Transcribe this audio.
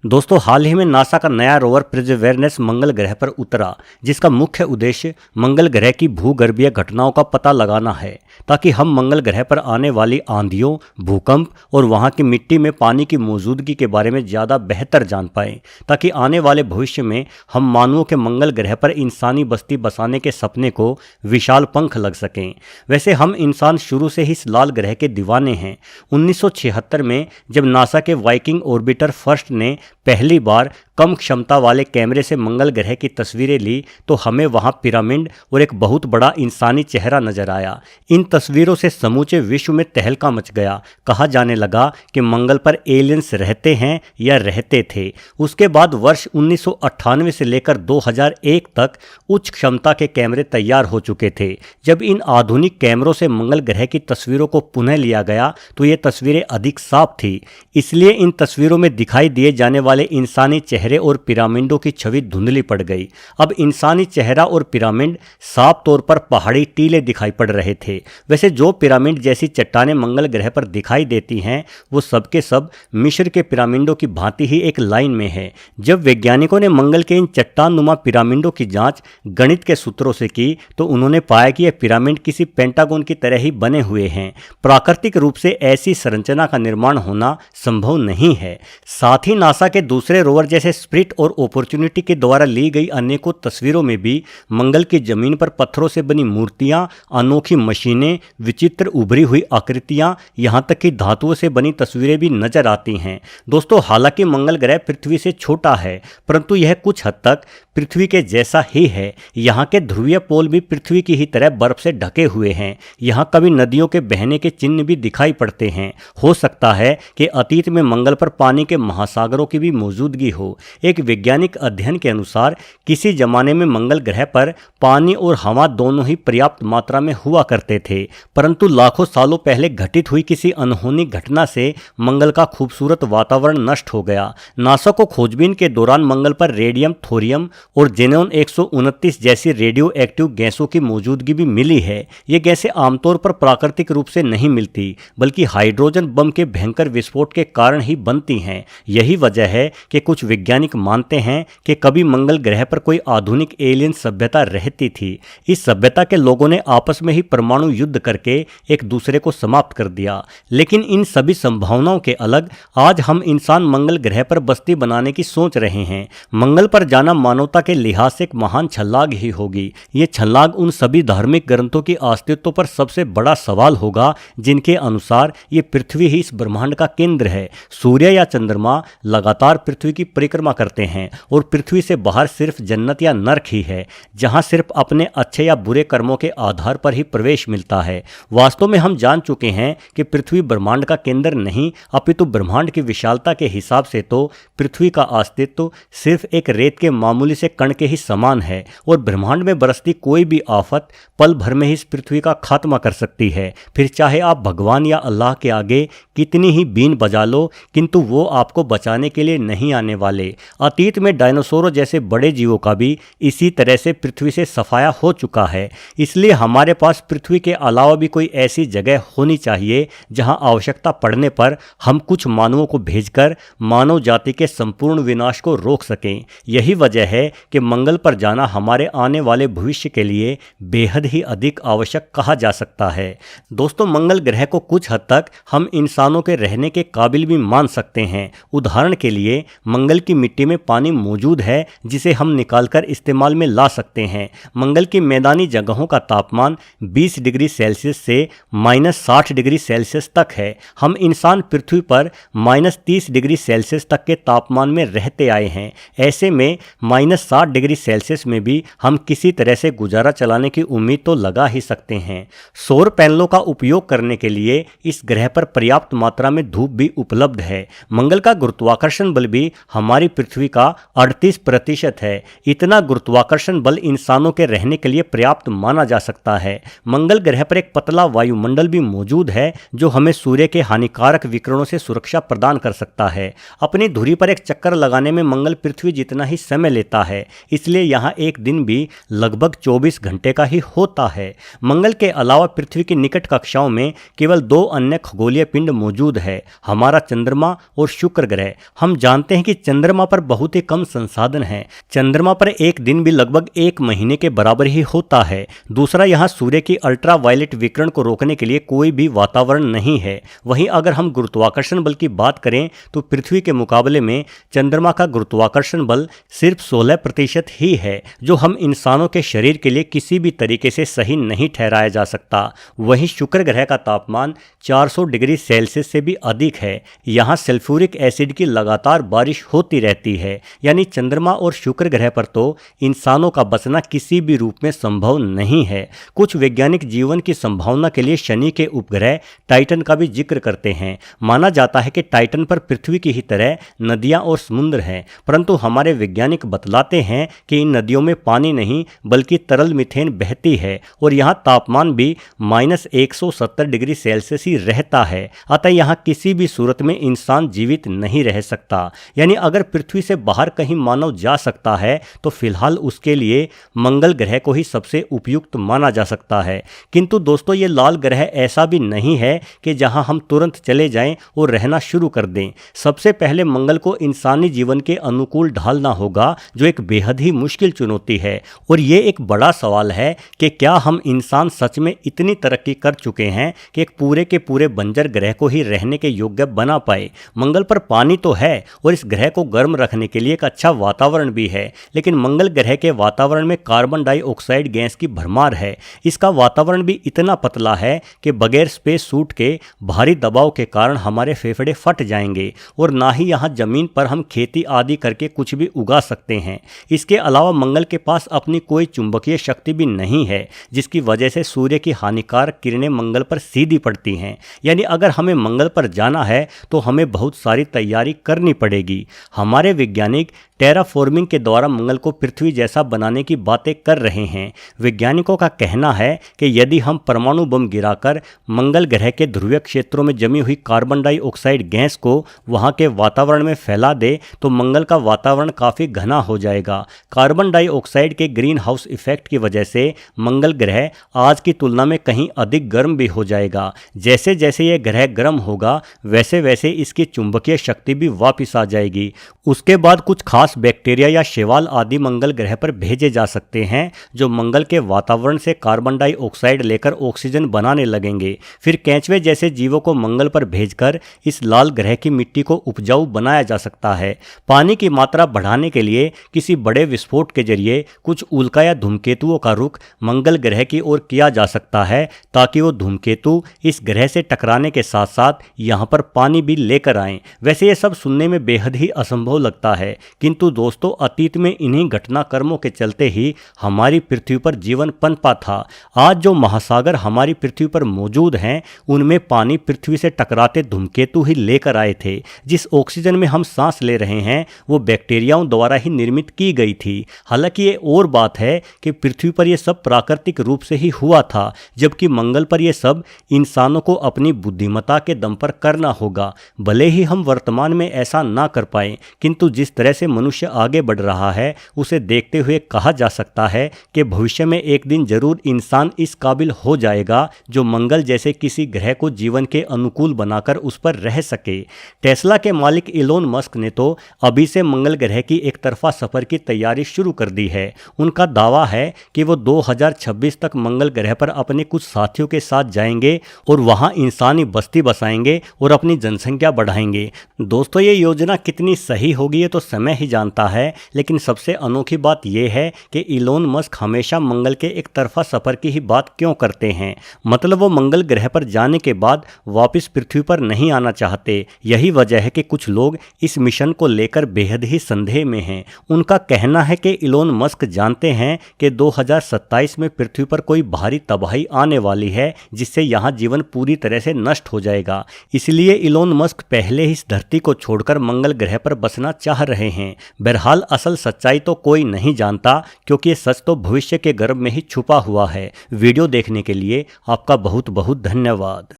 दोस्तों, हाल ही में नासा का नया रोवर परसेवरेंस मंगल ग्रह पर उतरा, जिसका मुख्य उद्देश्य मंगल ग्रह की भूगर्भीय घटनाओं का पता लगाना है, ताकि हम मंगल ग्रह पर आने वाली आंधियों, भूकंप और वहां की मिट्टी में पानी की मौजूदगी के बारे में ज़्यादा बेहतर जान पाएं, ताकि आने वाले भविष्य में हम मानवों के मंगल ग्रह पर इंसानी बस्ती बसाने के सपने को विशाल पंख लग सकें। वैसे हम इंसान शुरू से ही इस लाल ग्रह के दीवाने हैं। 1976 में जब नासा के वाइकिंग ऑर्बिटर फर्स्ट ने पहली बार कम क्षमता वाले कैमरे से मंगल ग्रह की तस्वीरें ली, तो हमें वहां पिरामिड और एक बहुत बड़ा इंसानी चेहरा नजर आया। इन तस्वीरों से समूचे विश्व में तहलका मच गया। कहा जाने लगा कि मंगल पर एलियंस रहते हैं या रहते थे। उसके बाद वर्ष 1998 से लेकर 2001 तक उच्च क्षमता के कैमरे तैयार हो चुके थे। जब इन आधुनिक कैमरों से मंगल ग्रह की तस्वीरों को पुनः लिया गया तो ये तस्वीरें अधिक साफ थी। इसलिए इन तस्वीरों में दिखाई दिए जाने वाले इंसानी चेहरे और पिरामिडों की छवि धुंधली पड़ गई। अब इंसानी चेहरा और पिरामिड साफ तौर पर पहाड़ी टीले दिखाई पड़ रहे थे। वैसे जो पिरामिड जैसी चट्टानें मंगल ग्रह पर दिखाई देती हैं, वो सबके सब मिस्र के पिरामिडों की भांति ही एक लाइन में है। जब वैज्ञानिकों ने मंगल के इन चट्टान नुमा पिरामिडों की जांच गणित के सूत्रों से की, तो उन्होंने पाया कि यह पिरामिड किसी पेंटागन की तरह ही बने हुए हैं। प्राकृतिक रूप से ऐसी संरचना का निर्माण होना संभव नहीं है। साथ ही नासा के दूसरे रोवर जैसे स्पिरिट और अपॉर्चुनिटी के द्वारा ली गई अनेकों तस्वीरों में भी मंगल की जमीन पर पत्थरों से बनी मूर्तियां, अनोखी मशीनें, विचित्र उभरी हुई आकृतियां, यहां तक कि धातुओं से बनी तस्वीरें भी नजर आती हैं। दोस्तों, हालांकि मंगल ग्रह पृथ्वी से छोटा है, परंतु यह कुछ हद तक पृथ्वी के जैसा ही है। यहाँ के ध्रुवीय पोल भी पृथ्वी की ही तरह बर्फ से ढके हुए हैं। यहाँ कभी नदियों के बहने के चिन्ह भी दिखाई पड़ते हैं। हो सकता है कि अतीत में मंगल पर पानी के महासागरों की भी मौजूदगी हो। एक वैज्ञानिक अध्ययन के अनुसार किसी जमाने में मंगल ग्रह पर पानी और हवा दोनों ही पर्याप्त मात्रा में हुआ करते थे, परंतु लाखों सालों पहले घटित हुई किसी अनहोनी घटना से मंगल का खूबसूरत वातावरण नष्ट हो गया। नासा को खोजबीन के दौरान मंगल पर रेडियम, थोरियम और जेनॉन 129 जैसी रेडियो एक्टिव गैसों की मौजूदगी भी मिली है। ये गैसें आमतौर पर प्राकृतिक रूप से नहीं मिलती, बल्कि हाइड्रोजन बम के भयंकर विस्फोट के कारण ही बनती हैं। यही वजह है कि कुछ वैज्ञानिक मानते हैं कि कभी मंगल ग्रह पर कोई आधुनिक एलियन सभ्यता रहती थी। इस सभ्यता के लोगों ने आपस में ही परमाणु युद्ध करके एक दूसरे को समाप्त कर दिया। लेकिन इन सभी संभावनाओं के अलग आज हम इंसान मंगल ग्रह पर बस्ती बनाने की सोच रहे हैं। मंगल पर जाना मानवता के लिहाज से एक महान छलांग ही होगी। ये छलांग उन सभी धार्मिक ग्रंथों की अस्तित्व पर सबसे बड़ा सवाल होगा, जिनके अनुसार ये पृथ्वी ही इस ब्रह्मांड का केंद्र है। सूर्य या चंद्रमा लगातार पृथ्वी की परिक्रमा करते हैं और पृथ्वी से बाहर सिर्फ जन्नत या नरक ही है, जहां सिर्फ अपने अच्छे या बुरे कर्मों के आधार पर ही प्रवेश मिलता है। वास्तव में हम जान चुके हैं कि पृथ्वी ब्रह्मांड का केंद्र नहीं, अपितु ब्रह्मांड की विशालता के हिसाब से तो पृथ्वी का अस्तित्व सिर्फ एक रेत के मामूली से कण के ही समान है और ब्रह्मांड में बरसती कोई भी आफत पल भर में ही इस पृथ्वी का खात्मा कर सकती है। फिर चाहे आप भगवान या अल्लाह के आगे कितनी ही बीन बजा लो, किंतु वो आपको बचाने के लिए नहीं आने वाले। अतीत में डायनासोरों जैसे बड़े जीवों का भी इसी तरह से पृथ्वी से सफाया हो चुका है। इसलिए हमारे पास पृथ्वी के अलावा भी कोई ऐसी जगह होनी चाहिए जहां आवश्यकता पड़ने पर हम कुछ मानवों को भेजकर मानव जाति के संपूर्ण विनाश को रोक सकें। यही वजह है कि मंगल पर जाना हमारे आने वाले भविष्य के लिए बेहद ही अधिक आवश्यक कहा जा सकता है। दोस्तों, मंगल ग्रह को कुछ हद तक हम इंसानों के रहने के काबिल भी मान सकते हैं। उदाहरण के लिए मंगल की मिट्टी में पानी मौजूद है, जिसे हम निकालकर इस्तेमाल में ला सकते हैं। मंगल की मैदानी जगहों का तापमान 20 डिग्री सेल्सियस से -60 डिग्री सेल्सियस तक है। हम इंसान पृथ्वी पर -30 डिग्री सेल्सियस तक के तापमान में रहते आए हैं। ऐसे में -60 डिग्री सेल्सियस में भी हम किसी तरह से गुजारा चलाने की उम्मीद तो लगा ही सकते हैं। सौर पैनलों का उपयोग करने के लिए इस ग्रह पर पर्याप्त मात्रा में धूप भी उपलब्ध है। मंगल का गुरुत्वाकर्षण बल भी हमारी पृथ्वी का 38% है। इतना गुरुत्वाकर्षण बल इंसानों के रहने के लिए पर्याप्त माना जा सकता है। मंगल ग्रह पर एक पतला वायुमंडल भी मौजूद है, जो हमें सूर्य के हानिकारक विकिरणों से सुरक्षा प्रदान कर सकता है। अपनी धुरी पर एक चक्कर लगाने में मंगल पृथ्वी जितना ही समय लेता है, इसलिए यहाँ एक दिन भी लगभग 24 घंटे का ही होता है। मंगल के अलावा पृथ्वी की निकट कक्षाओं में केवल 2 अन्य खगोलीय पिंड मौजूद है, हमारा चंद्रमा और शुक्र ग्रह। हम जानते हैं कि चंद्रमा चंद्रमा पर बहुत ही कम संसाधन हैं। चंद्रमा पर एक दिन भी लगभग 1 महीने के बराबर ही होता है। दूसरा, यहाँ सूर्य की अल्ट्रावायलेट विकिरण को रोकने के लिए कोई भी वातावरण नहीं है। वहीं अगर हम गुरुत्वाकर्षण बल की बात करें तो पृथ्वी के मुकाबले में चंद्रमा का गुरुत्वाकर्षण बल सिर्फ 16% ही है, जो हम इंसानों के शरीर के लिए किसी भी तरीके से सही नहीं ठहराया जा सकता। वहीं शुक्र ग्रह का तापमान 400 डिग्री सेल्सियस से भी अधिक है। यहाँ सल्फ्यूरिक एसिड की लगातार बारिश होती रहती है। यानी चंद्रमा और शुक्र ग्रह पर तो इंसानों का बचना किसी भी रूप में संभव नहीं है। कुछ वैज्ञानिक जीवन की संभावना के लिए शनि के उपग्रह टाइटन का भी जिक्र करते हैं। माना जाता है कि टाइटन पर पृथ्वी की ही तरह नदियां और समुद्र हैं, परंतु हमारे वैज्ञानिक बतलाते हैं कि इन नदियों में पानी नहीं बल्कि तरल मीथेन बहती है और यहाँ तापमान भी -170 डिग्री सेल्सियस ही रहता है। अतः यहाँ किसी भी सूरत में इंसान जीवित नहीं रह सकता। यानी अगर पृथ्वी से बाहर कहीं मानव जा सकता है तो फिलहाल उसके लिए मंगल ग्रह को ही सबसे उपयुक्त माना जा सकता है। किंतु दोस्तों, ये लाल ग्रह ऐसा भी नहीं है कि जहां हम तुरंत चले जाएं और रहना शुरू कर दें। सबसे पहले मंगल को इंसानी जीवन के अनुकूल ढालना होगा, जो एक बेहद ही मुश्किल चुनौती है। और ये एक बड़ा सवाल है कि क्या हम इंसान सच में इतनी तरक्की कर चुके हैं कि एक पूरे के पूरे बंजर ग्रह को ही रहने के योग्य बना पाए। मंगल पर पानी तो है और इस ग्रह को गर्म रखने के लिए एक अच्छा वातावरण भी है, लेकिन मंगल ग्रह के वातावरण में कार्बन डाइऑक्साइड गैस की भरमार है। इसका वातावरण भी इतना पतला है कि बगैर स्पेस सूट के भारी दबाव के कारण हमारे फेफड़े फट जाएंगे और ना ही यहाँ जमीन पर हम खेती आदि करके कुछ भी उगा सकते हैं। इसके अलावा मंगल के पास अपनी कोई चुंबकीय शक्ति भी नहीं है, जिसकी वजह से सूर्य की हानिकारक किरणें मंगल पर सीधी पड़ती हैं। यानी अगर हमें मंगल पर जाना है तो हमें बहुत सारी तैयारी करनी पड़ेगी। हमारे वैज्ञानिक टेराफॉर्मिंग के द्वारा मंगल को पृथ्वी जैसा बनाने की बातें कर रहे हैं। वैज्ञानिकों का कहना है कि यदि हम परमाणु बम गिराकर मंगल ग्रह के ध्रुवीय क्षेत्रों में जमी हुई कार्बन डाइऑक्साइड गैस को वहां के वातावरण में फैला दे तो मंगल का वातावरण काफ़ी घना हो जाएगा। कार्बन डाइऑक्साइड के ग्रीन हाउस इफेक्ट की वजह से मंगल ग्रह आज की तुलना में कहीं अधिक गर्म भी हो जाएगा। जैसे जैसे यह ग्रह गर्म होगा वैसे वैसे इसकी चुंबकीय शक्ति भी वापस आ जाएगी। उसके बाद कुछ खास बैक्टीरिया या शैवाल आदि मंगल ग्रह पर भेजे जा सकते हैं, जो मंगल के वातावरण से कार्बन डाइऑक्साइड लेकर ऑक्सीजन बनाने लगेंगे। फिर केंचुए जैसे जीवों को मंगल पर भेजकर इस लाल ग्रह की मिट्टी को उपजाऊ बनाया जा सकता है। पानी की मात्रा बढ़ाने के लिए किसी बड़े विस्फोट के जरिए कुछ उल्का या धूमकेतुओं का रुख मंगल ग्रह की ओर किया जा सकता है, ताकि वो धूमकेतु इस ग्रह से टकराने के साथ साथ यहाँ पर पानी भी लेकर आएं। वैसे ये सब सुनने में बेहद ही असंभव लगता है, किंतु दोस्तों अतीत में इन्हीं घटनाक्रमों के चलते ही हमारी पृथ्वी पर जीवन पनपा था। आज जो महासागर हमारी पृथ्वी पर मौजूद हैं उनमें पानी पृथ्वी से टकराते धूमकेतु ही लेकर आए थे। जिस ऑक्सीजन में हम सांस ले रहे हैं वो बैक्टीरियाओं द्वारा ही निर्मित की गई थी। हालांकि ये और बात है कि पृथ्वी पर यह सब प्राकृतिक रूप से ही हुआ था, जबकि मंगल पर यह सब इंसानों को अपनी बुद्धिमत्ता के दम पर करना होगा। भले ही हम वर्तमान में ऐसा ना कर पाए, किंतु जिस तरह से मनुष्य आगे बढ़ रहा है उसे देखते हुए कहा जा सकता है कि भविष्य में एक दिन जरूर इंसान इस काबिल हो जाएगा जो मंगल जैसे किसी ग्रह को जीवन के अनुकूल बनाकर उस पर रह सके। टेस्ला के मालिक इलोन मस्क ने तो अभी से मंगल ग्रह की एक तरफा सफर की तैयारी शुरू कर दी है। उनका दावा है कि वो 2026 तक मंगल ग्रह पर अपने कुछ साथियों के साथ जाएंगे और वहां इंसानी बस्ती बसाएंगे और अपनी जनसंख्या बढ़ाएंगे। दोस्तों ये योजना कितनी सही होगी ये तो समय ही जानता है, लेकिन सबसे अनोखी बात यह है कि इलोन मस्क हमेशा मंगल के एक तरफा सफर की ही बात क्यों करते हैं। मतलब वो मंगल ग्रह पर जाने के बाद वापस पृथ्वी पर नहीं आना चाहते। यही वजह है कि कुछ लोग इस मिशन को लेकर बेहद ही संदेह में हैं। उनका कहना है कि इलोन मस्क जानते हैं कि 2027 में पृथ्वी पर कोई भारी तबाही आने वाली है, जिससे यहाँ जीवन पूरी तरह से नष्ट हो जाएगा। इसलिए इलोन मस्क पहले ही इस धरती को छोड़कर मंगल ग्रह पर बसना चाह रहे हैं। बहरहाल असल सच्चाई तो कोई नहीं जानता, क्योंकि ये सच तो भविष्य के गर्भ में ही छुपा हुआ है। वीडियो देखने के लिए आपका बहुत बहुत धन्यवाद।